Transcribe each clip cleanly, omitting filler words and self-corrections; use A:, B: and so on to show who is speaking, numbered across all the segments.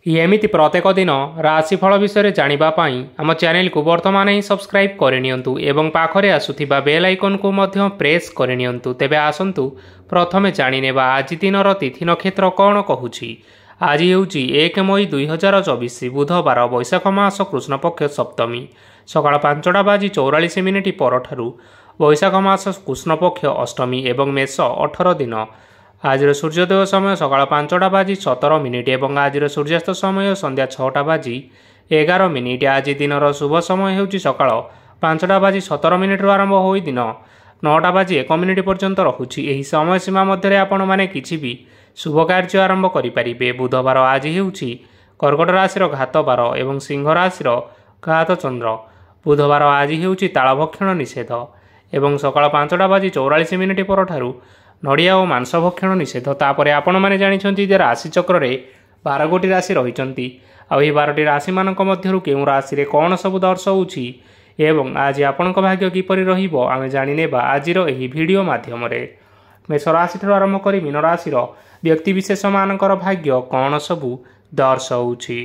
A: एमिति प्रत्येक दिन राशिफल विषय जानिबा पाई आम चैनल को वर्तमान ही सब्सक्राइब करनियंतु एवं पाखरे आसुथिबा बेल आइकन को मध्य प्रेस करनियंतु। तेबे आसंतु प्रथमे जानिनेबा आज दिनर तिथि नक्षत्र कौन कहूछि। आज हेउछि 1 मई 2024 बुधवार वैशाख मास कृष्ण पक्ष सप्तमी सकाळ 5:44 परठारु वैशाख मास कृष्ण पक्ष अष्टमी एवं मेष 18 दिन। आज सूर्योदय समय सकाळ 5:17 एवं आज सूर्यास्त समय संध्या 6:11। आज दिनर शुभ समय हेउछि सकाळ 5:17 आरंभ होई दिन 9:01 पर्यंत रहुछि। एही समय सीमा मध्य आपण माने किछि भी शुभ कार्य आरंभ करिपारिबे। बुधवार आज हेउछि कर्कट राशि घात बार एवं सिंह राशि घात चंद्र। बुधवार आज हेउछि तालभक्षण निषेध एवं सकाळ 5:44 परठारु नड़िया और मांस भक्षण निषेध। तापर आपण मैंने जानी जे राशि चक्र में 12 गोटी राशि रही आई 12टी राशि मानक मध्यरु केउ राशि रे कौन सब दर्शाऊछि एवं आज आपण भाग्य किपरि रहिबो आमे जानिनेबा आजिर एही वीडियो माध्यम रे। मेष राशि ठार आरंभ करी मीन राशि व्यक्तिविशेष मानकर भाग्य कौन सबू दर्शाऊछि।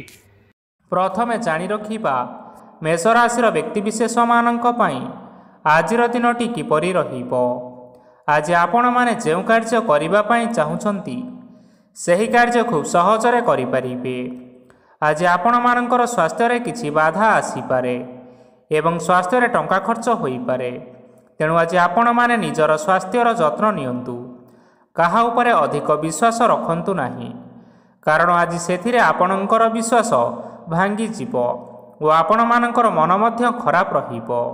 A: प्रथमे जानि रखिबा मेष राशि व्यक्तिविशेष मानक पई आजिर दिनटी किपरि रहिबो। आज आपण माने जो कार्य करिबा पई चाहुछंती सही कार्य खूब सहजरे करिपारिबे। आज आपण मानकर स्वास्थ्य रे किछि बाधा आसी पारे एवं स्वास्थ्य रे टंका खर्च होई पारे। तेणु आज आपण माने निजर स्वास्थ्यर जत्न नियंतु। काहा उपरे अधिक विश्वास रखंतु नाही कारण आज सेथिरे आपणकर विश्वास भांगी जीवो और आपण मानकर मन मध्य खराब रहिबो।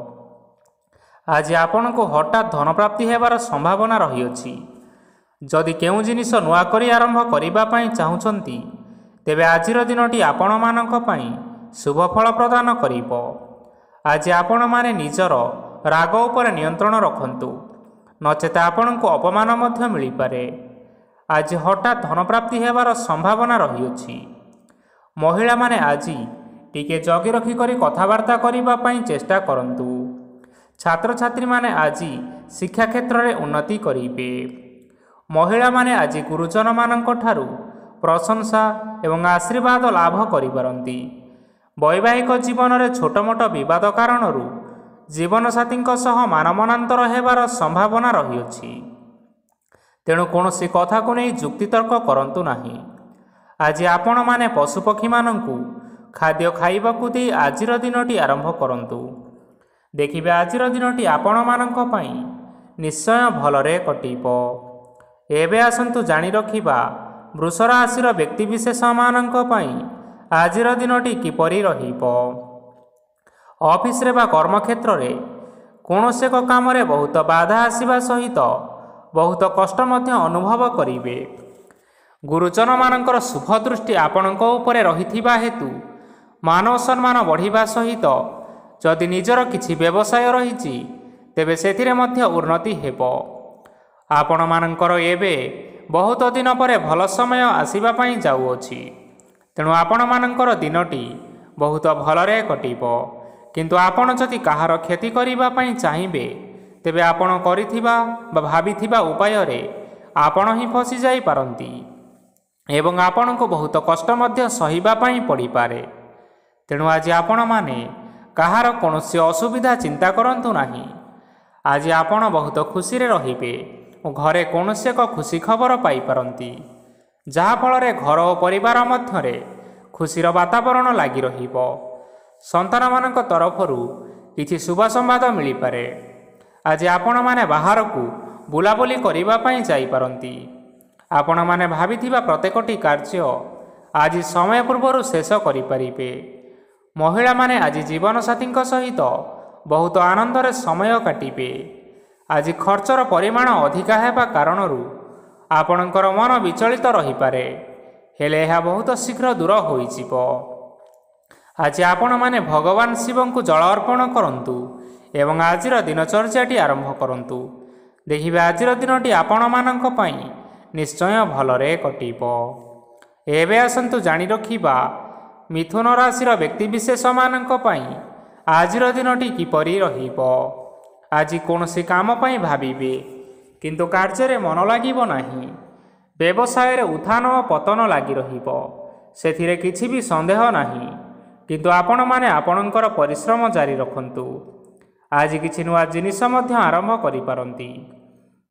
A: आज आपण को हठात धन प्राप्ति हेबार संभावना रही। जदि केउ जिनिस नुआ करी आरंभ करिबा पई चाहुछंती तेबे आजिर दिनटी आपण मानक पई शुभ फल प्रदान करिबो। आज आपण माने निजर राग उपर नियंत्रण रखंतु नचेत आपण को अपमान मध्य मिली पारे। आज हठात धन प्राप्ति हेबार संभावना रही। महिला माने आज टिके जगी रखी करी कथावार्ता करिबा पई चेष्टा करंतु। छात्र छात्री माने आज शिक्षा क्षेत्र में उन्नति करिबे। महिला माने आज गुरुजन मानक ठारू प्रशंसा एवं आशीर्वाद लाभ करिपारंती। वैवाहिक जीवन में छोट मोट विवाद कारणरू जीवन साथी सह मानमनांतर हेबार संभावना रही। तेणु कौनसी कथा को नहीं जुक्तितर्क करंतु नाही। आज आपण माने पशुपक्षी मानंकु खाद्य खाइबाकु दे आजिर दिनटी आरंभ करंतु। देखिबे आजिर दिनटी आपण मानक पई निश्चय भलरे कटिबो। एबे आसंतु जानि रखिबा वृष राशिर व्यक्तिविशेष मानक पई आजिर दिनटी किपरि रहिबो। ऑफिस रे बा कर्मक्षेत्र रे कोनोसे को काम रे बहुत बाधा आसीबा सहित बहुत कष्ट मध्य अनुभव करिवे। गुरुजन मानकर शुभ दृष्टि आपणक उपरे रहिथिबा हेतु मान सम्मान बढ़िबा सहित जदि निजर किछि व्यवसाय रही तेबे सेथिरे मध्य उन्नति हेबो। आपण मानकर एबे बहुत दिन पर भल समय आसीबा पई जाउअछि। तेणु आपण मानकर दिनटी बहुत भलरे कटिबो। किंतु आपण जदि काहार क्षति करिबा पई चाहिबे तेबे आपण करिथिबा बा भाबिथिबा उपाय रे आपण ही फसी जाई पारंती एवं आपण को बहुत कष्ट मध्य सहिबा पई पड़ी पारे। तेणु आज आपण माने काहार कौनसी असुविधा चिंता करंतु नाही। आज आपण बहुत खुशी रे रहिबे और घरे कौनसी एक खुशी खबर पाई पारंती जहा फल रे घर और परिवार मध्य रे खुशीर वातावरण लागी रहिबो। संतान मानक तरफरु किछि शुभ संवाद मिली पारे। आज आपण माने बाहर को बुलाबुली करिबा पई जाई पारंती। आपण माने भाबिथिबा प्रत्येकटी कार्य आज समय पूर्वरु शेष करि परिबे। महिला माने आज जीवन साथी सहित बहुत आनंदरे समय काटिबे। आज खर्चर परिमाण अधिका हेबा कारणरू आपणकर मन विचलित रही पारे हेले यह बहुत शीघ्र दूर होई जिवो। आज आपण माने भगवान शिव को जल अर्पण करंतु एवं आजिर दिनचर्याटी आरंभ करंतु। देखिबे आजिर दिनटी आपण मानक पई निश्चय भलरे कटिबो। एबे आसंतु जानि रखिबा मिथुन राशिर व्यक्तिविशेष मानक पई आजिर दिनटी किपरि रहिबो। आज कौनसी काम पई भाबिबे किंतु कार्य रे मन लागिबो नाही। व्यवसाय रे उत्थान और पतन लागी रहिबो। ସେଥିରେ କିଛି ବି ସନ୍ଦେହ ନାହିଁ। କିନ୍ତୁ ଆପଣମାନେ ଆପଣଙ୍କର ପରିଶ୍ରମ ଜାରି ରଖନ୍ତୁ। ଆଜି କିଛି ନୂଆ ଜିନିଷ ମଧ୍ୟ ଆରମ୍ଭ କରିପାରନ୍ତି।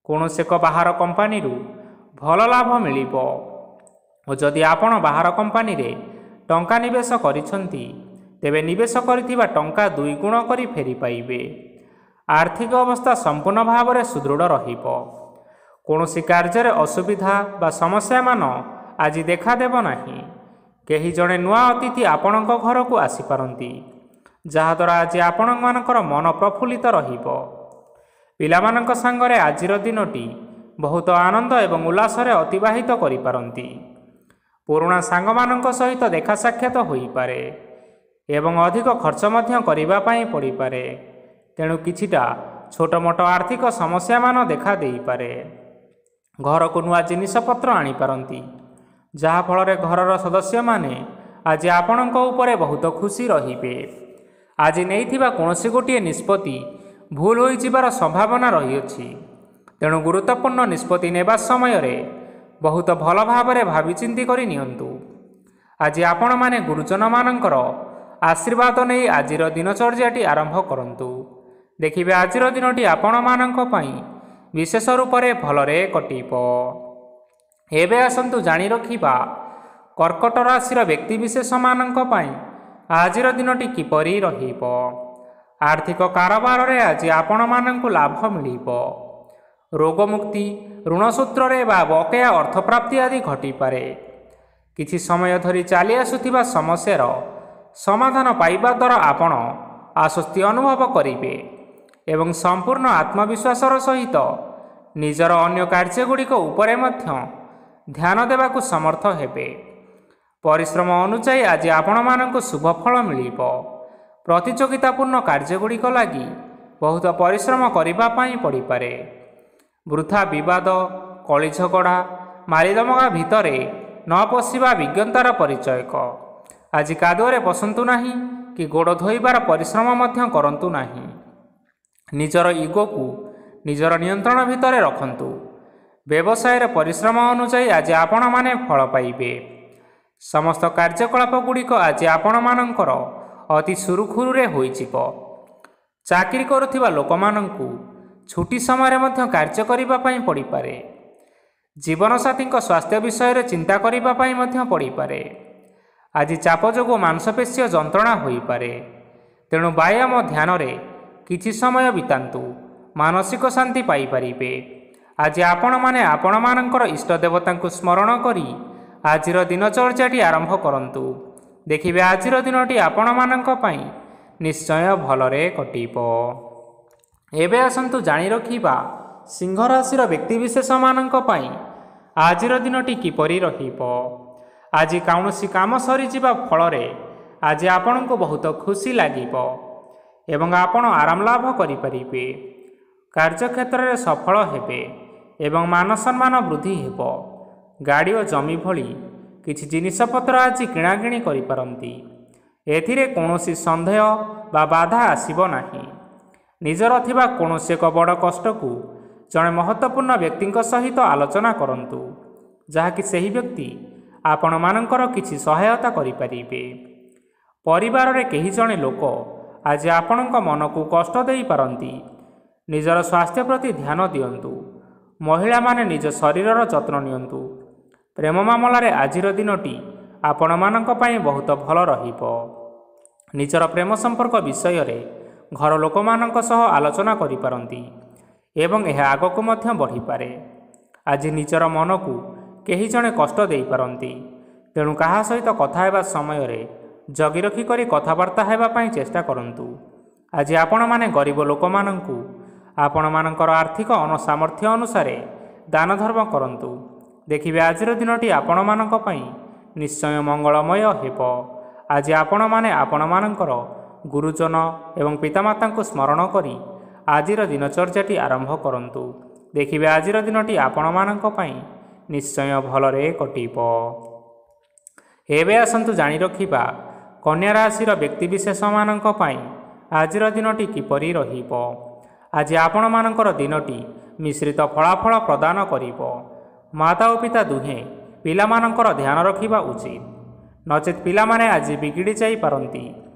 A: କୌଣସି ଏକ ବାହାର କମ୍ପାନୀରୁ ଭଲ ଲାଭ ମିଳିବ ଓ ଯଦି ଆପଣ ବାହାର କମ୍ପାନୀରେ ଟଙ୍କା ନିବେଶ କରିଛନ୍ତି ତେବେ ନିବେଶ କରିଥିବା ଟଙ୍କା 2 ଗୁଣ କରି ଫେରି ପାଇବେ। ଆର୍ଥିକ ଅବସ୍ଥା ସମ୍ପୂର୍ଣ୍ଣ ଭାବରେ ସୁଦୃଢ଼ ରହିବ। କୌଣସି କାର୍ଯ୍ୟରେ ଅସୁବିଧା ବା ସମସ୍ୟାମାନ ଆଜି ଦେଖାଦେବ ନାହିଁ। କେହି ଜଣେ ନୂଆ ଅତିଥି ଆପଣଙ୍କ ଘରକୁ ଆସିପାରନ୍ତି, ଯାହାଦ୍ୱାରା ଆଜି ଆପଣମାନଙ୍କର ମନ ପ୍ରଫୁଲ୍ଲିତ ରହିବ। ପିଲାମାନଙ୍କ ସାଙ୍ଗରେ ଆଜିର ଦିନଟି ବହୁତ ଆନନ୍ଦ ଏବଂ ଉଲ୍ଲାସରେ ଅତିବାହିତ କରିପାରନ୍ତି। ପୁରୁଣା ସାଙ୍ଗମାନଙ୍କ ସହିତ ଦେଖା ସାକ୍ଷାତ ହୋଇପାରେ ଏବଂ ଅଧିକ ଖର୍ଚ୍ଚ ମଧ୍ୟ କରିବା ପାଇଁ ପଡ଼ିପାରେ। ତେଣୁ କିଛିଟା ଛୋଟମୋଟ ଆର୍ଥିକ ସମସ୍ୟାମାନ ଦେଖା ଦେଇପାରେ। ଘରକୁ ନୂଆ ଜିନିଷପତ୍ର ଆଣିପାରନ୍ତି, ଯାହାଫଳରେ ଘରର ସଦସ୍ୟମାନେ ଆଜି ଆପଣଙ୍କ ଉପରେ ବହୁତ ଖୁସି ରହିବେ। ଆଜି ନେଇଥିବା କୌଣସି ଗୋଟିଏ ନିଷ୍ପତ୍ତି ଭୁଲ ହୋଇଯିବାର ସମ୍ଭାବନା ରହିଅଛି। ତେଣୁ ଗୁରୁତ୍ୱପୂର୍ଣ୍ଣ ନିଷ୍ପତ୍ତି ନେବା ସମୟରେ ବହୁତ ଭଲ ଭାବରେ ଭାବିଚିନ୍ତି କରି ନିଅନ୍ତୁ। ଆଜି ଆପଣମାନେ ଗୁରୁଜନମାନଙ୍କର ଆଶୀର୍ବାଦ ନେଇ ଆଜିର ଦିନଚର୍ଯ୍ୟାଟି ଆରମ୍ଭ କରନ୍ତୁ। ଦେଖିବେ ଆଜିର ଦିନଟି ଆପଣମାନଙ୍କ ପାଇଁ ବିଶେଷ ରୂପରେ ଭଲରେ କଟିବ। ଏବେ ଆସନ୍ତୁ ଜାଣି ରଖିବା କର୍କଟ ରାଶିର ବ୍ୟକ୍ତିବିଶେଷମାନଙ୍କ ପାଇଁ ଆଜିର ଦିନଟି କିପରି ରହିବ। ଆର୍ଥିକ କାରବାରରେ ଆଜି ଆପଣମାନଙ୍କୁ ଲାଭ ମିଳିବ। ରୋଗମୁକ୍ତି, ଋଣ ସୂତ୍ରରେ ବା ବକେୟା ଅର୍ଥପ୍ରାପ୍ତି ଆଦି ଘଟିପାରେ। କିଛି ସମୟ ଧରି ଚାଲି ଆସୁଥିବା ସମସ୍ୟାର ସମାଧାନ ପାଇବା ଦ୍ୱାରା ଆପଣ ଆଶ୍ୱସ୍ତି ଅନୁଭବ କରିବେ ଏବଂ ସମ୍ପୂର୍ଣ୍ଣ ଆତ୍ମବିଶ୍ୱାସର ସହିତ ନିଜର ଅନ୍ୟ କାର୍ଯ୍ୟଗୁଡ଼ିକ ଉପରେ ମଧ୍ୟ ଧ୍ୟାନ ଦେବାକୁ ସମର୍ଥ ହେବେ। ପରିଶ୍ରମ ଅନୁଯାୟୀ ଆଜି ଆପଣମାନଙ୍କୁ ଶୁଭ ଫଳ ମିଳିବ। ପ୍ରତିଯୋଗିତାପୂର୍ଣ୍ଣ କାର୍ଯ୍ୟଗୁଡ଼ିକ ଲାଗି ବହୁତ ପରିଶ୍ରମ କରିବା ପାଇଁ ପଡ଼ିପାରେ। ବୃଥା ବିବାଦ, କଳିଝଗଡ଼ା, ମାରିଦମଗା ଭିତରେ ନ ପଶିବା ବିଜ୍ଞତାର ପରିଚୟକ। ଆଜି କାଦୁଅରେ ପଶନ୍ତୁ ନାହିଁ କି ଗୋଡ଼ ଧୋଇବାର ପରିଶ୍ରମ ମଧ୍ୟ କରନ୍ତୁ ନାହିଁ। ନିଜର ଇଗୋକୁ ନିଜର ନିୟନ୍ତ୍ରଣ ଭିତରେ ରଖନ୍ତୁ। ବ୍ୟବସାୟରେ ପରିଶ୍ରମ ଅନୁଯାୟୀ ଆଜି ଆପଣମାନେ ଫଳ ପାଇବେ। ସମସ୍ତ କାର୍ଯ୍ୟକଳାପ ଗୁଡ଼ିକ ଆଜି ଆପଣମାନଙ୍କର ଅତି ସୁରୁଖୁରୁରେ ହୋଇଯିବ। ଚାକିରି କରୁଥିବା ଲୋକମାନଙ୍କୁ ଛୁଟି ସମୟରେ ମଧ୍ୟ କାର୍ଯ୍ୟ କରିବା ପାଇଁ ପଡ଼ିପାରେ। ଜୀବନସାଥୀଙ୍କ ସ୍ୱାସ୍ଥ୍ୟ ବିଷୟରେ ଚିନ୍ତା କରିବା ପାଇଁ ମଧ୍ୟ ପଡ଼ିପାରେ। ଆଜି ଚାପ ଯୋଗୁଁ ମାଂସପେଶୀୟ ଯନ୍ତ୍ରଣା ହୋଇପାରେ। ତେଣୁ ବ୍ୟାୟାମ ଧ୍ୟାନରେ କିଛି ସମୟ ବିତାନ୍ତୁ, ମାନସିକ ଶାନ୍ତି ପାଇପାରିବେ। ଆଜି ଆପଣମାନେ ଆପଣମାନଙ୍କର ଇଷ୍ଟ ଦେବତାଙ୍କୁ ସ୍ମରଣ କରି ଆଜିର ଦିନଚର୍ଯ୍ୟାଟି ଆରମ୍ଭ କରନ୍ତୁ। ଦେଖିବେ ଆଜିର ଦିନଟି ଆପଣମାନଙ୍କ ପାଇଁ ନିଶ୍ଚୟ ଭଲରେ କଟିବ। ଏବେ ଆସନ୍ତୁ ଜାଣି ରଖିବା ସିଂହ ରାଶିର ବ୍ୟକ୍ତିବିଶେଷମାନଙ୍କ ପାଇଁ ଆଜିର ଦିନଟି କିପରି ରହିବ। ଆଜି କୌଣସି କାମ ସରିଯିବା ଫଳରେ ଆଜି ଆପଣଙ୍କୁ ବହୁତ ଖୁସି ଲାଗିବ ଏବଂ ଆପଣ ଆରାମ ଲାଭ କରିପାରିବେ। କାର୍ଯ୍ୟକ୍ଷେତ୍ରରେ ସଫଳ ହେବେ ଏବଂ ମାନସମ୍ମାନ ବୃଦ୍ଧି ହେବ। ଗାଡ଼ି ଓ ଜମି ଭଳି କିଛି ଜିନିଷପତ୍ର ଆଜି କିଣାକିଣି କରିପାରନ୍ତି। ଏଥିରେ କୌଣସି ସନ୍ଦେହ ବା ବାଧା ଆସିବ ନାହିଁ। ନିଜର ଥିବା କୌଣସି ଏକ ବଡ଼ କଷ୍ଟକୁ ଜଣେ ମହତ୍ତ୍ୱପୂର୍ଣ୍ଣ ବ୍ୟକ୍ତିଙ୍କ ସହିତ ଆଲୋଚନା କରନ୍ତୁ, ଯାହାକି ସେହି ବ୍ୟକ୍ତି ଆପଣମାନଙ୍କର କିଛି ସହାୟତା କରିପାରିବେ। ପରିବାରରେ କେହି ଜଣେ ଲୋକ ଆଜି ଆପଣଙ୍କ ମନକୁ କଷ୍ଟ ଦେଇପାରନ୍ତି। ନିଜର ସ୍ୱାସ୍ଥ୍ୟ ପ୍ରତି ଧ୍ୟାନ ଦିଅନ୍ତୁ। ମହିଳାମାନେ ନିଜ ଶରୀରର ଯତ୍ନ ନିଅନ୍ତୁ। ପ୍ରେମ ମାମଲାରେ ଆଜିର ଦିନଟି ଆପଣମାନଙ୍କ ପାଇଁ ବହୁତ ଭଲ ରହିବ। ନିଜର ପ୍ରେମ ସମ୍ପର୍କ ବିଷୟରେ ଘର ଲୋକମାନଙ୍କ ସହ ଆଲୋଚନା କରିପାରନ୍ତି ଏବଂ ଏହା ଆଗକୁ ମଧ୍ୟ ବଢ଼ିପାରେ। ଆଜି ନିଜର ମନକୁ କେହି ଜଣେ କଷ୍ଟ ଦେଇପାରନ୍ତି। ତେଣୁ କାହା ସହିତ କଥା ହେବା ସମୟରେ ଜଗି ରଖି କରି କଥାବାର୍ତ୍ତା ହେବା ପାଇଁ ଚେଷ୍ଟା କରନ୍ତୁ। ଆଜି ଆପଣମାନେ ଗରିବ ଲୋକମାନଙ୍କୁ ଆପଣମାନଙ୍କର ଆର୍ଥିକ ସାମର୍ଥ୍ୟ ଅନୁସାରେ ଦାନ ଧର୍ମ କରନ୍ତୁ। ଦେଖିବେ ଆଜିର ଦିନଟି ଆପଣମାନଙ୍କ ପାଇଁ ନିଶ୍ଚୟ ମଙ୍ଗଳମୟ ହେବ। ଆଜି ଆପଣମାନେ ଆପଣମାନଙ୍କର ଗୁରୁଜନ ଏବଂ ପିତାମାତାଙ୍କୁ ସ୍ମରଣ କରି ଆଜିର ଦିନଚର୍ଯ୍ୟାଟି ଆରମ୍ଭ କରନ୍ତୁ। ଦେଖିବେ ଆଜିର ଦିନଟି ଆପଣମାନଙ୍କ ପାଇଁ ନିଶ୍ଚୟ ଭଲରେ କଟିବ। ଏବେ ଆସନ୍ତୁ ଜାଣି ରଖିବା କନ୍ୟା ରାଶିର ବ୍ୟକ୍ତିବିଶେଷମାନଙ୍କ ପାଇଁ ଆଜିର ଦିନଟି କିପରି ରହିବ। ଆଜି ଆପଣମାନଙ୍କର ଦିନଟି ମିଶ୍ରିତ ଫଳାଫଳ ପ୍ରଦାନ କରିବ। ମାତା ଓ ପିତା ଦୁହେଁ ପିଲାମାନଙ୍କର ଧ୍ୟାନ ରଖିବା ଉଚିତ। ନଚେତ୍ ପିଲାମାନେ ଆଜି ବିଗିଡ଼ି ଯାଇପାରନ୍ତି।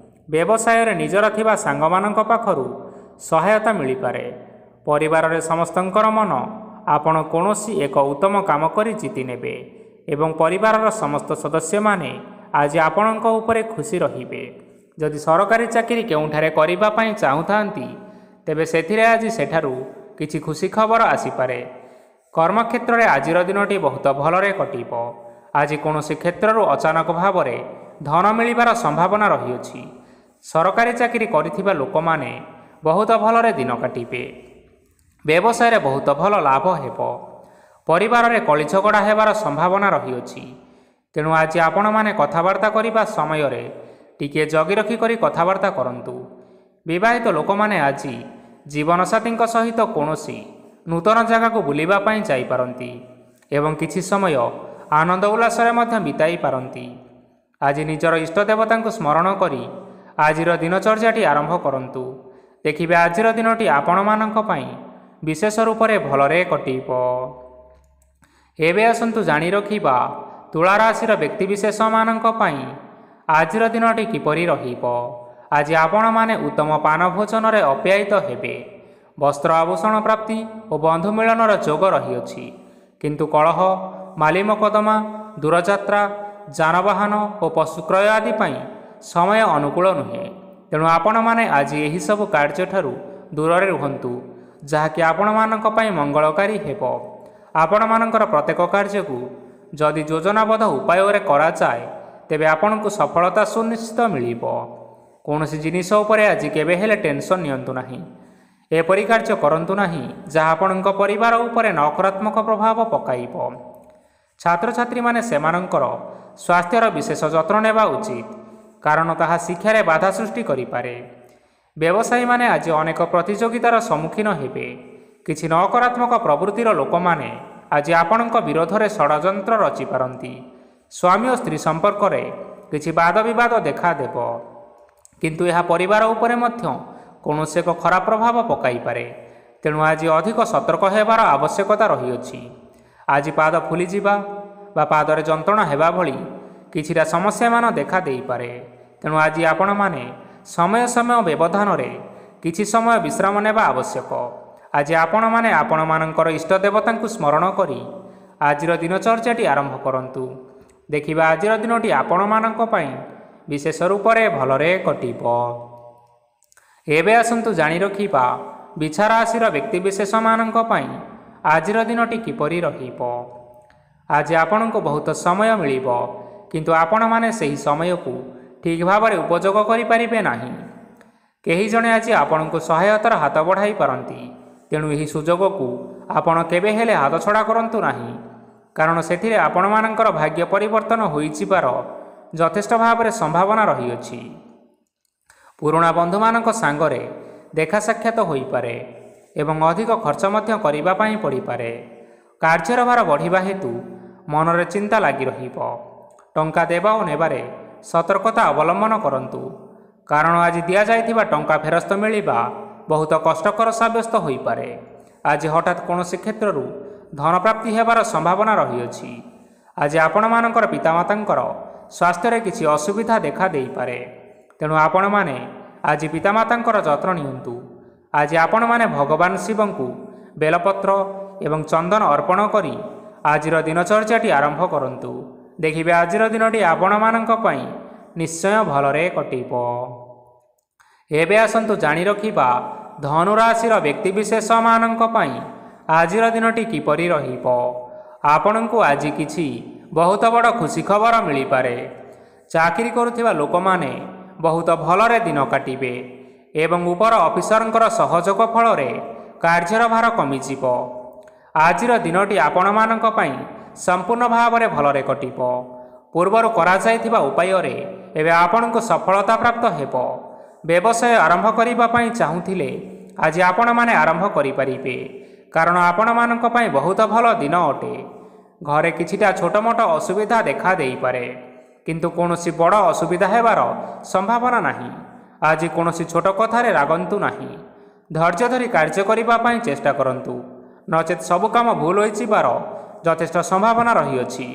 A: ବ୍ୟବସାୟରେ ନିଜର ଥିବା ସାଙ୍ଗମାନଙ୍କ ପାଖରୁ ସହାୟତା ମିଳିପାରେ। ପରିବାରରେ ସମସ୍ତଙ୍କର ମନ ଆପଣ କୌଣସି ଏକ ଉତ୍ତମ କାମ କରି ଜିତି ନେବେ ଏବଂ ପରିବାରର ସମସ୍ତ ସଦସ୍ୟମାନେ ଆଜି ଆପଣଙ୍କ ଉପରେ ଖୁସି ରହିବେ। ଯଦି ସରକାରୀ ଚାକିରି କେଉଁଠାରେ କରିବା ପାଇଁ ଚାହୁଁଥାନ୍ତି ତେବେ ସେଥିରେ ଆଜି ସେଠାରୁ କିଛି ଖୁସି ଖବର ଆସିପାରେ। କର୍ମକ୍ଷେତ୍ରରେ ଆଜିର ଦିନଟି ବହୁତ ଭଲରେ କଟିବ। ଆଜି କୌଣସି କ୍ଷେତ୍ରରୁ ଅଚାନକ ଭାବରେ ଧନ ମିଳିବାର ସମ୍ଭାବନା ରହିଅଛି। ସରକାରୀ ଚାକିରି କରିଥିବା ଲୋକମାନେ ବହୁତ ଭଲରେ ଦିନ କାଟିବେ। ବ୍ୟବସାୟରେ ବହୁତ ଭଲ ଲାଭ ହେବ। ପରିବାରରେ କଳିଝଗଡ଼ା ହେବାର ସମ୍ଭାବନା ରହିଅଛି। ତେଣୁ ଆଜି ଆପଣମାନେ କଥାବାର୍ତ୍ତା କରିବା ସମୟରେ ଟିକିଏ ଜଗି ରଖି କରି କଥାବାର୍ତ୍ତା କରନ୍ତୁ। ବିବାହିତ ଲୋକମାନେ ଆଜି ଜୀବନସାଥୀଙ୍କ ସହିତ କୌଣସି ନୂତନ ଜାଗାକୁ ବୁଲିବା ପାଇଁ ଯାଇପାରନ୍ତି ଏବଂ କିଛି ସମୟ ଆନନ୍ଦ ଉଲ୍ଲାସରେ ମଧ୍ୟ ବିତାଇ ପାରନ୍ତି। ଆଜି ନିଜର ଇଷ୍ଟ ଦେବତାଙ୍କୁ ସ୍ମରଣ କରି ଆଜିର ଦିନଚର୍ଯ୍ୟାଟି ଆରମ୍ଭ କରନ୍ତୁ। ଦେଖିବେ ଆଜିର ଦିନଟି ଆପଣମାନଙ୍କ ପାଇଁ ବିଶେଷ ରୂପରେ ଭଲରେ କଟିବ। ଏବେ ଆସନ୍ତୁ ଜାଣି ରଖିବା ତୁଳା ରାଶିର ବ୍ୟକ୍ତିବିଶେଷମାନଙ୍କ ପାଇଁ ଆଜିର ଦିନଟି କିପରି ରହିବ। ଆଜି ଆପଣମାନେ ଉତ୍ତମ ପାନ ଭୋଜନରେ ଅପ୍ୟାୟିତ ହେବେ। ବସ୍ତ୍ର ଆଭୂଷଣ ପ୍ରାପ୍ତି ଓ ବନ୍ଧୁ ମିଳନର ଯୋଗ ରହିଅଛି। କିନ୍ତୁ କଳହ, ମାଲି ମକଦ୍ଦମା, ଦୂରଯାତ୍ରା, ଯାନବାହନ ଓ ପଶୁ କ୍ରୟ ଆଦି ପାଇଁ ସମୟ ଅନୁକୂଳ ନୁହେଁ। ତେଣୁ ଆପଣମାନେ ଆଜି ଏହିସବୁ କାର୍ଯ୍ୟଠାରୁ ଦୂରରେ ରୁହନ୍ତୁ, ଯାହାକି ଆପଣମାନଙ୍କ ପାଇଁ ମଙ୍ଗଳକାରୀ ହେବ। ଆପଣମାନଙ୍କର ପ୍ରତ୍ୟେକ କାର୍ଯ୍ୟକୁ ଯଦି ଯୋଜନାବଦ୍ଧ ଉପାୟରେ କରାଯାଏ ତେବେ ଆପଣଙ୍କୁ ସଫଳତା ସୁନିଶ୍ଚିତ ମିଳିବ। କୌଣସି ଜିନିଷ ଉପରେ ଆଜି କେବେ ହେଲେ ଟେନସନ୍ ନିଅନ୍ତୁ ନାହିଁ। ଏପରି କାର୍ଯ୍ୟ କରନ୍ତୁ ନାହିଁ ଯାହା ଆପଣଙ୍କ ପରିବାର ଉପରେ ନକାରାତ୍ମକ ପ୍ରଭାବ ପକାଇବ। ଛାତ୍ରଛାତ୍ରୀମାନେ ସେମାନଙ୍କର ସ୍ୱାସ୍ଥ୍ୟର ବିଶେଷ ଯତ୍ନ ନେବା ଉଚିତ, କାରଣ ତାହା ଶିକ୍ଷାରେ ବାଧା ସୃଷ୍ଟି କରିପାରେ। ବ୍ୟବସାୟୀମାନେ ଆଜି ଅନେକ ପ୍ରତିଯୋଗିତାର ସମ୍ମୁଖୀନ ହେବେ। କିଛି ନକାରାତ୍ମକ ପ୍ରବୃତ୍ତିର ଲୋକମାନେ ଆଜି ଆପଣଙ୍କ ବିରୋଧରେ ଷଡ଼ଯନ୍ତ୍ର ରଚିପାରନ୍ତି। ସ୍ୱାମୀ ଓ ସ୍ତ୍ରୀ ସମ୍ପର୍କରେ କିଛି ବାଦବିବାଦ ଦେଖାଦେବ, କିନ୍ତୁ ଏହା ପରିବାର ଉପରେ ମଧ୍ୟ କୌଣସି ଏକ ଖରାପ ପ୍ରଭାବ ପକାଇପାରେ। ତେଣୁ ଆଜି ଅଧିକ ସତର୍କ ହେବାର ଆବଶ୍ୟକତା ରହିଅଛି। ଆଜି ପାଦ ଫୁଲିଯିବା ବା ପାଦରେ ଯନ୍ତ୍ରଣା ହେବା ଭଳି କିଛିଟା ସମସ୍ୟାମାନ ଦେଖା ଦେଇପାରେ। ତେଣୁ ଆଜି ଆପଣମାନେ ସମୟ ସମୟ ବ୍ୟବଧାନରେ କିଛି ସମୟ ବିଶ୍ରାମ ନେବା ଆବଶ୍ୟକ। ଆଜି ଆପଣମାନେ ଆପଣମାନଙ୍କର ଇଷ୍ଟ ଦେବତାଙ୍କୁ ସ୍ମରଣ କରି ଆଜିର ଦିନଚର୍ଯ୍ୟାଟି ଆରମ୍ଭ କରନ୍ତୁ। ଦେଖିବା ଆଜିର ଦିନଟି ଆପଣମାନଙ୍କ ପାଇଁ ବିଶେଷ ରୂପରେ ଭଲରେ କଟିବ। ଏବେ ଆସନ୍ତୁ ଜାଣି ରଖିବା ବିଛା ରାଶିର ବ୍ୟକ୍ତିବିଶେଷମାନଙ୍କ ପାଇଁ ଆଜିର ଦିନଟି କିପରି ରହିବ। ଆଜି ଆପଣଙ୍କୁ ବହୁତ ସମୟ ମିଳିବ, କିନ୍ତୁ ଆପଣମାନେ ସେହି ସମୟକୁ ଠିକ୍ ଭାବରେ ଉପଯୋଗ କରିପାରିବେ ନାହିଁ। କେହି ଜଣେ ଆଜି ଆପଣଙ୍କୁ ସହାୟତାର ହାତ ବଢ଼ାଇ ପାରନ୍ତି। ତେଣୁ ଏହି ସୁଯୋଗକୁ ଆପଣ କେବେ ହେଲେ ହାତଛଡ଼ା କରନ୍ତୁ ନାହିଁ, କାରଣ ସେଥିରେ ଆପଣମାନଙ୍କର ଭାଗ୍ୟ ପରିବର୍ତ୍ତନ ହୋଇଯିବାର ଯଥେଷ୍ଟ ଭାବରେ ସମ୍ଭାବନା ରହିଅଛି। ପୁରୁଣା ବନ୍ଧୁମାନଙ୍କ ସାଙ୍ଗରେ ଦେଖା ସାକ୍ଷାତ ହୋଇପାରେ ଏବଂ ଅଧିକ ଖର୍ଚ୍ଚ ମଧ୍ୟ କରିବା ପାଇଁ ପଡ଼ିପାରେ। କାର୍ଯ୍ୟର ଭାର ବଢ଼ିବା ହେତୁ ମନରେ ଚିନ୍ତା ଲାଗି ରହିବ। ଟଙ୍କା ଦେବା ଓ ନେବାରେ ସତର୍କତା ଅବଲମ୍ବନ କରନ୍ତୁ, କାରଣ ଆଜି ଦିଆଯାଇଥିବା ଟଙ୍କା ଫେରସ୍ତ ମିଳିବା ବହୁତ କଷ୍ଟକର ସାବ୍ୟସ୍ତ ହୋଇପାରେ। ଆଜି ହଠାତ୍ କୌଣସି କ୍ଷେତ୍ରରୁ ଧନପ୍ରାପ୍ତି ହେବାର ସମ୍ଭାବନା ରହିଅଛି। ଆଜି ଆପଣମାନଙ୍କର ପିତାମାତାଙ୍କର ସ୍ୱାସ୍ଥ୍ୟରେ କିଛି ଅସୁବିଧା ଦେଖା ଦେଇପାରେ। ତେଣୁ ଆପଣମାନେ ଆଜି ପିତାମାତାଙ୍କର ଯତ୍ନ ନିଅନ୍ତୁ। ଆଜି ଆପଣମାନେ ଭଗବାନ ଶିବଙ୍କୁ ବେଲପତ୍ର ଏବଂ ଚନ୍ଦନ ଅର୍ପଣ କରି ଆଜିର ଦିନଚର୍ଯ୍ୟାଟି ଆରମ୍ଭ କରନ୍ତୁ। ଦେଖିବେ ଆଜିର ଦିନଟି ଆପଣମାନଙ୍କ ପାଇଁ ନିଶ୍ଚୟ ଭଲରେ କଟିବ। ଏବେ ଆସନ୍ତୁ ଜାଣି ରଖିବା ଧନୁ ରାଶିର ବ୍ୟକ୍ତିବିଶେଷମାନଙ୍କ ପାଇଁ ଆଜିର ଦିନଟି କିପରି ରହିବ। ଆପଣଙ୍କୁ ଆଜି କିଛି ବହୁତ ବଡ଼ ଖୁସି ଖବର ମିଳିପାରେ। ଚାକିରି କରୁଥିବା ଲୋକମାନେ ବହୁତ ଭଲରେ ଦିନ କାଟିବେ ଏବଂ ଉପର ଅଫିସରଙ୍କର ସହଯୋଗ ଫଳରେ କାର୍ଯ୍ୟର ଭାର କମିଯିବ। ଆଜିର ଦିନଟି ଆପଣମାନଙ୍କ ପାଇଁ ସମ୍ପୂର୍ଣ୍ଣ ଭାବରେ ଭଲରେ କଟିବ। ପୂର୍ବରୁ କରାଯାଇଥିବା ଉପାୟରେ ଏବେ ଆପଣଙ୍କୁ ସଫଳତା ପ୍ରାପ୍ତ ହେବ। ବ୍ୟବସାୟ ଆରମ୍ଭ କରିବା ପାଇଁ ଚାହୁଁଥିଲେ ଆଜି ଆପଣମାନେ ଆରମ୍ଭ କରିପାରିବେ, କାରଣ ଆପଣମାନଙ୍କ ପାଇଁ ବହୁତ ଭଲ ଦିନ ଅଟେ। ଘରେ କିଛିଟା ଛୋଟମୋଟ ଅସୁବିଧା ଦେଖା ଦେଇପାରେ, କିନ୍ତୁ କୌଣସି ବଡ଼ ଅସୁବିଧା ହେବାର ସମ୍ଭାବନା ନାହିଁ। ଆଜି କୌଣସି ଛୋଟ କଥାରେ ରାଗନ୍ତୁ ନାହିଁ। ଧୈର୍ଯ୍ୟ ଧରି କାର୍ଯ୍ୟ କରିବା ପାଇଁ ଚେଷ୍ଟା କରନ୍ତୁ, ନଚେତ୍ ସବୁ କାମ ଭୁଲ ହୋଇଯିବାର ଯଥେଷ୍ଟ ସମ୍ଭାବନା ରହିଅଛି।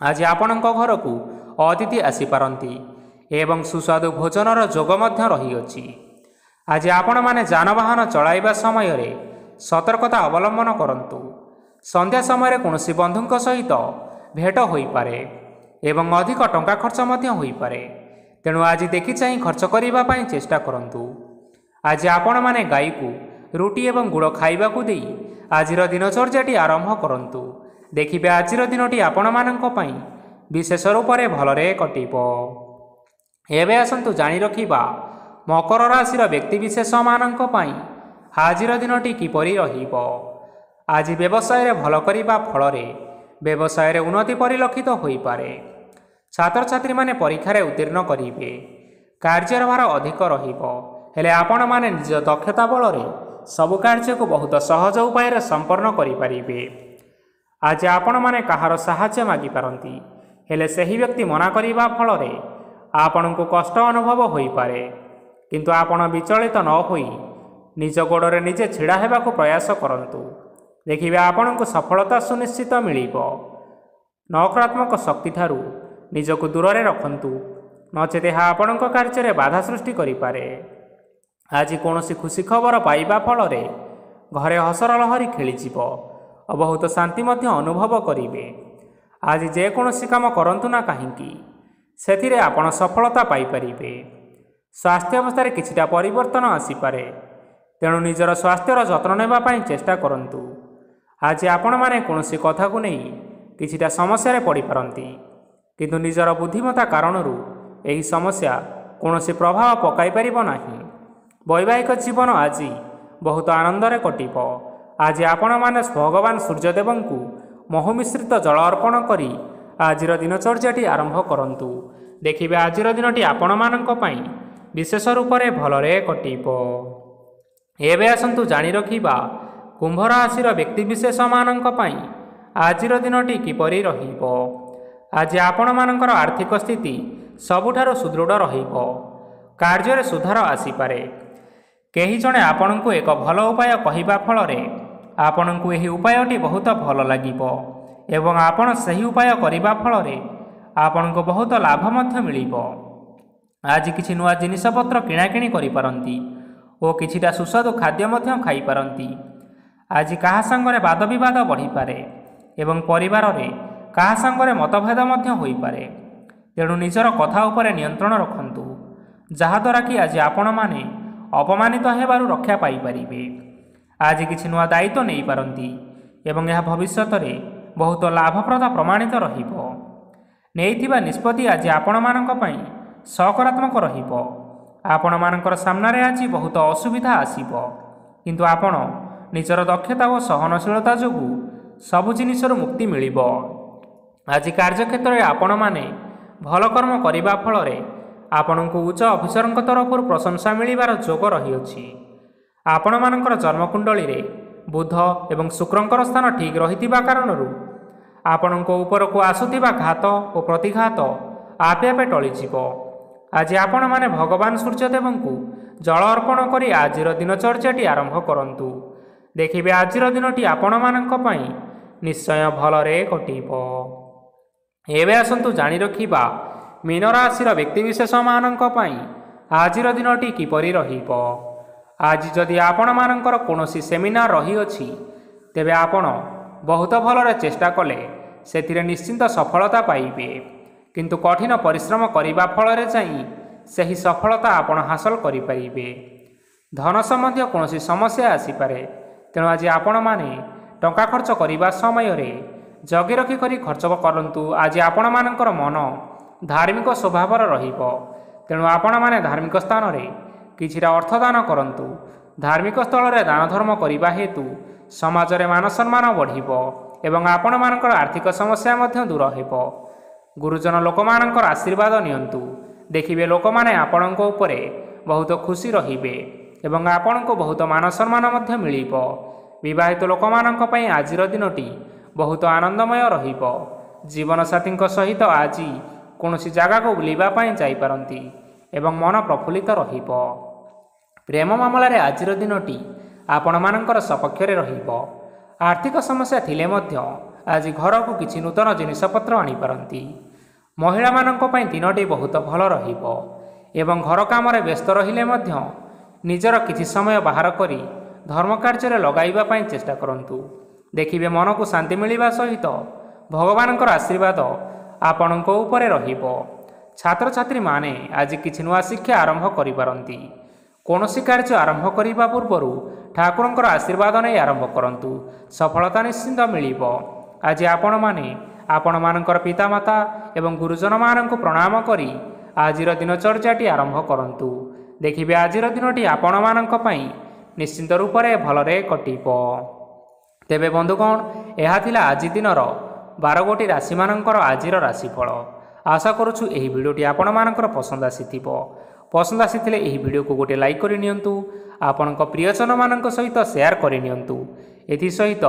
A: ଆଜି ଆପଣଙ୍କ ଘରକୁ ଅତିଥି ଆସିପାରନ୍ତି ଏବଂ ସୁସ୍ୱାଦୁ ଭୋଜନର ଯୋଗ ମଧ୍ୟ ରହିଅଛି। ଆଜି ଆପଣମାନେ ଯାନବାହନ ଚଳାଇବା ସମୟରେ ସତର୍କତା ଅବଲମ୍ବନ କରନ୍ତୁ। ସନ୍ଧ୍ୟା ସମୟରେ କୌଣସି ବନ୍ଧୁଙ୍କ ସହିତ ଭେଟ ହୋଇପାରେ ଏବଂ ଅଧିକ ଟଙ୍କା ଖର୍ଚ୍ଚ ମଧ୍ୟ ହୋଇପାରେ। ତେଣୁ ଆଜି ଦେଖି ଚାହିଁ ଖର୍ଚ୍ଚ କରିବା ପାଇଁ ଚେଷ୍ଟା କରନ୍ତୁ। ଆଜି ଆପଣମାନେ ଗାଈକୁ ରୁଟି ଏବଂ ଗୁଡ଼ ଖାଇବାକୁ ଦେଇ ଆଜିର ଦିନଚର୍ଯ୍ୟାଟି ଆରମ୍ଭ କରନ୍ତୁ। ଦେଖିବେ ଆଜିର ଦିନଟି ଆପଣମାନଙ୍କ ପାଇଁ ବିଶେଷ ରୂପରେ ଭଲରେ କଟିବ। ଏବେ ଆସନ୍ତୁ ଜାଣି ରଖିବା ମକର ରାଶିର ବ୍ୟକ୍ତିବିଶେଷମାନଙ୍କ ପାଇଁ ଆଜିର ଦିନଟି କିପରି ରହିବ। ଆଜି ବ୍ୟବସାୟରେ ଭଲ କରିବା ଫଳରେ ବ୍ୟବସାୟରେ ଉନ୍ନତି ପରିଲକ୍ଷିତ ହୋଇପାରେ। ଛାତ୍ରଛାତ୍ରୀମାନେ ପରୀକ୍ଷାରେ ଉତ୍ତୀର୍ଣ୍ଣ କରିବେ। କାର୍ଯ୍ୟର ଭାର ଅଧିକ ରହିବ, ହେଲେ ଆପଣମାନେ ନିଜ ଦକ୍ଷତା ବଳରେ ସବୁ କାର୍ଯ୍ୟକୁ ବହୁତ ସହଜ ଉପାୟରେ ସମ୍ପନ୍ନ କରିପାରିବେ। ଆଜି ଆପଣମାନେ କାହାର ସାହାଯ୍ୟ ମାଗିପାରନ୍ତି, ହେଲେ ସେହି ବ୍ୟକ୍ତି ମନା କରିବା ଫଳରେ ଆପଣଙ୍କୁ କଷ୍ଟ ଅନୁଭବ ହୋଇପାରେ। କିନ୍ତୁ ଆପଣ ବିଚଳିତ ନ ହୋଇ ନିଜ ଗୋଡ଼ରେ ନିଜେ ଛିଡ଼ା ହେବାକୁ ପ୍ରୟାସ କରନ୍ତୁ। ଦେଖିବେ ଆପଣଙ୍କୁ ସଫଳତା ସୁନିଶ୍ଚିତ ମିଳିବ। ନକାରାତ୍ମକ ଶକ୍ତିଠାରୁ ନିଜକୁ ଦୂରରେ ରଖନ୍ତୁ, ନଚେତ୍ ଏହା ଆପଣଙ୍କ କାର୍ଯ୍ୟରେ ବାଧା ସୃଷ୍ଟି କରିପାରେ। ଆଜି କୌଣସି ଖୁସି ଖବର ପାଇବା ଫଳରେ ଘରେ ହସର ଲହରୀ ଖେଳିଯିବ ଓ ବହୁତ ଶାନ୍ତି ମଧ୍ୟ ଅନୁଭବ କରିବେ। ଆଜି ଯେକୌଣସି କାମ କରନ୍ତୁ ନା କାହିଁକି ସେଥିରେ ଆପଣ ସଫଳତା ପାଇପାରିବେ। ସ୍ୱାସ୍ଥ୍ୟ ଅବସ୍ଥାରେ କିଛିଟା ପରିବର୍ତ୍ତନ ଆସିପାରେ, ତେଣୁ ନିଜର ସ୍ୱାସ୍ଥ୍ୟର ଯତ୍ନ ନେବା ପାଇଁ ଚେଷ୍ଟା କରନ୍ତୁ। ଆଜି ଆପଣମାନେ କୌଣସି କଥାକୁ ନେଇ କିଛିଟା ସମସ୍ୟାରେ ପଡ଼ିପାରନ୍ତି, କିନ୍ତୁ ନିଜର ବୁଦ୍ଧିମତ୍ତା କାରଣରୁ ଏହି ସମସ୍ୟା କୌଣସି ପ୍ରଭାବ ପକାଇ ପାରିବ ନାହିଁ। ବୈବାହିକ ଜୀବନ ଆଜି ବହୁତ ଆନନ୍ଦରେ କଟିବ। ଆଜି ଆପଣମାନେ ଭଗବାନ ସୂର୍ଯ୍ୟଦେବଙ୍କୁ ମହୁ ମିଶ୍ରିତ ଜଳ ଅର୍ପଣ କରି ଆଜିର ଦିନଚର୍ଯ୍ୟାଟି ଆରମ୍ଭ କରନ୍ତୁ। ଦେଖିବେ ଆଜିର ଦିନଟି ଆପଣମାନଙ୍କ ପାଇଁ ବିଶେଷ ରୂପରେ ଭଲରେ କଟିବ। ଏବେ ଆସନ୍ତୁ ଜାଣି ରଖିବା କୁମ୍ଭ ରାଶିର ବ୍ୟକ୍ତିବିଶେଷମାନଙ୍କ ପାଇଁ ଆଜିର ଦିନଟି କିପରି ରହିବ। ଆଜି ଆପଣମାନଙ୍କର ଆର୍ଥିକ ସ୍ଥିତି ସବୁଠାରୁ ସୁଦୃଢ଼ ରହିବ। କାର୍ଯ୍ୟରେ ସୁଧାର ଆସିପାରେ। କେହି ଜଣେ ଆପଣଙ୍କୁ ଏକ ଭଲ ଉପାୟ କହିବା ଫଳରେ ଆପଣଙ୍କୁ ଏହି ଉପାୟଟି ବହୁତ ଭଲ ଲାଗିବ ଏବଂ ଆପଣ ସେହି ଉପାୟ କରିବା ଫଳରେ ଆପଣଙ୍କୁ ବହୁତ ଲାଭ ମଧ୍ୟ ମିଳିବ। ଆଜି କିଛି ନୂଆ ଜିନିଷପତ୍ର କିଣାକିଣି କରିପାରନ୍ତି ଓ କିଛିଟା ସୁସ୍ୱାଦୁ ଖାଦ୍ୟ ମଧ୍ୟ ଖାଇପାରନ୍ତି। ଆଜି କାହା ସାଙ୍ଗରେ ବାଦବିବାଦ ବଢ଼ିପାରେ ଏବଂ ପରିବାରରେ କାହା ସାଙ୍ଗରେ ମତଭେଦ ମଧ୍ୟ ହୋଇପାରେ। ତେଣୁ ନିଜର କଥା ଉପରେ ନିୟନ୍ତ୍ରଣ ରଖନ୍ତୁ, ଯାହାଦ୍ୱାରା କି ଆଜି ଆପଣମାନେ ଅପମାନିତ ହେବାରୁ ରକ୍ଷା ପାଇପାରିବେ। ଆଜି କିଛି ନୂଆ ଦାୟିତ୍ୱ ନେଇପାରନ୍ତି ଏବଂ ଏହା ଭବିଷ୍ୟତରେ ବହୁତ ଲାଭପ୍ରଦ ପ୍ରମାଣିତ ରହିବ। ନେଇଥିବା ନିଷ୍ପତ୍ତି ଆଜି ଆପଣମାନଙ୍କ ପାଇଁ ସକାରାତ୍ମକ ରହିବ। ଆପଣମାନଙ୍କର ସାମ୍ନାରେ ଆଜି ବହୁତ ଅସୁବିଧା ଆସିବ, କିନ୍ତୁ ଆପଣ ନିଜର ଦକ୍ଷତା ଓ ସହନଶୀଳତା ଯୋଗୁଁ ସବୁ ଜିନିଷରୁ ମୁକ୍ତି ମିଳିବ। ଆଜି କାର୍ଯ୍ୟକ୍ଷେତ୍ରରେ ଆପଣମାନେ ଭଲ କର୍ମ କରିବା ଫଳରେ ଆପଣଙ୍କୁ ଉଚ୍ଚ ଅଫିସରଙ୍କ ତରଫରୁ ପ୍ରଶଂସା ମିଳିବାର ଯୋଗ ରହିଅଛି। ଆପଣମାନଙ୍କର ଜନ୍ମକୁଣ୍ଡଳୀରେ ବୁଧ ଏବଂ ଶୁକ୍ରଙ୍କର ସ୍ଥାନ ଠିକ୍ ରହିଥିବା କାରଣରୁ ଆପଣଙ୍କ ଉପରକୁ ଆସୁଥିବା ଘାତ ଓ ପ୍ରତିଘାତ ଆପେ ଆପେ ଟଳିଯିବ। ଆଜି ଆପଣମାନେ ଭଗବାନ ସୂର୍ଯ୍ୟଦେବଙ୍କୁ ଜଳ ଅର୍ପଣ କରି ଆଜିର ଦିନଚର୍ଯ୍ୟାଟି ଆରମ୍ଭ କରନ୍ତୁ। ଦେଖିବେ ଆଜିର ଦିନଟି ଆପଣମାନଙ୍କ ପାଇଁ ନିଶ୍ଚୟ ଭଲରେ କଟିବ। ଏବେ ଆସନ୍ତୁ ଜାଣି ରଖିବା ମୀନ ରାଶିର ବ୍ୟକ୍ତିବିଶେଷମାନଙ୍କ ପାଇଁ ଆଜିର ଦିନଟି କିପରି ରହିବ। ଆଜି ଯଦି ଆପଣମାନଙ୍କର କୌଣସି ସେମିନାର ରହିଅଛି, ତେବେ ଆପଣ ବହୁତ ଭଲରେ ଚେଷ୍ଟା କଲେ ସେଥିରେ ନିଶ୍ଚିନ୍ତ ସଫଳତା ପାଇବେ। କିନ୍ତୁ କଠିନ ପରିଶ୍ରମ କରିବା ଫଳରେ ଯାଇ ସେହି ସଫଳତା ଆପଣ ହାସଲ କରିପାରିବେ। ଧନ ସମ୍ବନ୍ଧୀୟ କୌଣସି ସମସ୍ୟା ଆସିପାରେ, ତେଣୁ ଆଜି ଆପଣମାନେ ଟଙ୍କା ଖର୍ଚ୍ଚ କରିବା ସମୟରେ ଜଗି ରଖି କରି ଖର୍ଚ୍ଚ କରନ୍ତୁ। ଆଜି ଆପଣମାନଙ୍କର ମନ ଧାର୍ମିକ ସ୍ୱଭାବର ରହିବ, ତେଣୁ ଆପଣମାନେ ଧାର୍ମିକ ସ୍ଥାନରେ କିଛିଟା ଅର୍ଥଦାନ କରନ୍ତୁ। ଧାର୍ମିକ ସ୍ଥଳରେ ଦାନ ଧର୍ମ କରିବା ହେତୁ ସମାଜରେ ମାନ ସମ୍ମାନ ବଢ଼ିବ ଏବଂ ଆପଣମାନଙ୍କର ଆର୍ଥିକ ସମସ୍ୟା ମଧ୍ୟ ଦୂର ହେବ। ଗୁରୁଜନ ଲୋକମାନଙ୍କର ଆଶୀର୍ବାଦ ନିଅନ୍ତୁ। ଦେଖିବେ ଲୋକମାନେ ଆପଣଙ୍କ ଉପରେ ବହୁତ ଖୁସି ରହିବେ ଏବଂ ଆପଣଙ୍କୁ ବହୁତ ମାନ ସମ୍ମାନ ମଧ୍ୟ ମିଳିବ। ବିବାହିତ ଲୋକମାନଙ୍କ ପାଇଁ ଆଜିର ଦିନଟି ବହୁତ ଆନନ୍ଦମୟ ରହିବ। ଜୀବନସାଥୀଙ୍କ ସହିତ ଆଜି କୌଣସି ଜାଗାକୁ ବୁଲିବା ପାଇଁ ଯାଇପାରନ୍ତି ଏବଂ ମନ ପ୍ରଫୁଲ୍ଲିତ ରହିବ। ପ୍ରେମ ମାମଲାରେ ଆଜିର ଦିନଟି ଆପଣମାନଙ୍କର ସପକ୍ଷରେ ରହିବ। ଆର୍ଥିକ ସମସ୍ୟା ଥିଲେ ମଧ୍ୟ ଆଜି ଘରକୁ କିଛି ନୂତନ ଜିନିଷପତ୍ର ଆଣିପାରନ୍ତି। ମହିଳାମାନଙ୍କ ପାଇଁ ଦିନଟି ବହୁତ ଭଲ ରହିବ ଏବଂ ଘର କାମରେ ବ୍ୟସ୍ତ ରହିଲେ ମଧ୍ୟ ନିଜର କିଛି ସମୟ ବାହାର କରି ଧର୍ମ କାର୍ଯ୍ୟରେ ଲଗାଇବା ପାଇଁ ଚେଷ୍ଟା କରନ୍ତୁ। ଦେଖିବେ ମନକୁ ଶାନ୍ତି ମିଳିବା ସହିତ ଭଗବାନଙ୍କର ଆଶୀର୍ବାଦ ଆପଣଙ୍କ ଉପରେ ରହିବ। ଛାତ୍ରଛାତ୍ରୀମାନେ ଆଜି କିଛି ନୂଆ ଶିକ୍ଷା ଆରମ୍ଭ କରିପାରନ୍ତି। କୌଣସି କାର୍ଯ୍ୟ ଆରମ୍ଭ କରିବା ପୂର୍ବରୁ ଠାକୁରଙ୍କର ଆଶୀର୍ବାଦ ନେଇ ଆରମ୍ଭ କରନ୍ତୁ, ସଫଳତା ନିଶ୍ଚିନ୍ତ ମିଳିବ। ଆଜି ଆପଣମାନେ ଆପଣମାନଙ୍କର ପିତାମାତା ଏବଂ ଗୁରୁଜନମାନଙ୍କୁ ପ୍ରଣାମ କରି ଆଜିର ଦିନଚର୍ଯ୍ୟାଟି ଆରମ୍ଭ କରନ୍ତୁ। ଦେଖିବେ ଆଜିର ଦିନଟି ଆପଣମାନଙ୍କ ପାଇଁ ନିଶ୍ଚିନ୍ତ ରୂପରେ ଭଲରେ କଟିବ। ତେବେ ବନ୍ଧୁଗଣ, ଏହା ଥିଲା ଆଜି ଦିନର 12 ଗୋଟି ରାଶିମାନଙ୍କର ଆଜିର ରାଶିଫଳ। ଆଶା କରୁଛୁ ଏହି ଭିଡ଼ିଓଟି ଆପଣମାନଙ୍କର ପସନ୍ଦ ଆସିଥିବ। ପସନ୍ଦ ଆସିଥିଲେ ଏହି ଭିଡ଼ିଓକୁ ଗୋଟିଏ ଲାଇକ୍ କରିନିଅନ୍ତୁ, ଆପଣଙ୍କ ପ୍ରିୟଜନମାନଙ୍କ ସହିତ ସେୟାର କରିନିଅନ୍ତୁ। ଏଥିସହିତ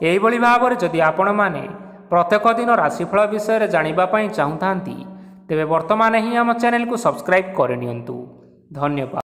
A: ଏହିଭଳି ଭାବରେ ଯଦି ଆପଣମାନେ ପ୍ରତ୍ୟେକ ଦିନ ରାଶିଫଳ ବିଷୟରେ ଜାଣିବା ପାଇଁ ଚାହୁଁଥାନ୍ତି ତେବେ ବର୍ତ୍ତମାନ ହିଁ ଆମ ଚ୍ୟାନେଲକୁ ସବସ୍କ୍ରାଇବ୍ କରିନିଅନ୍ତୁ। ଧନ୍ୟବାଦ।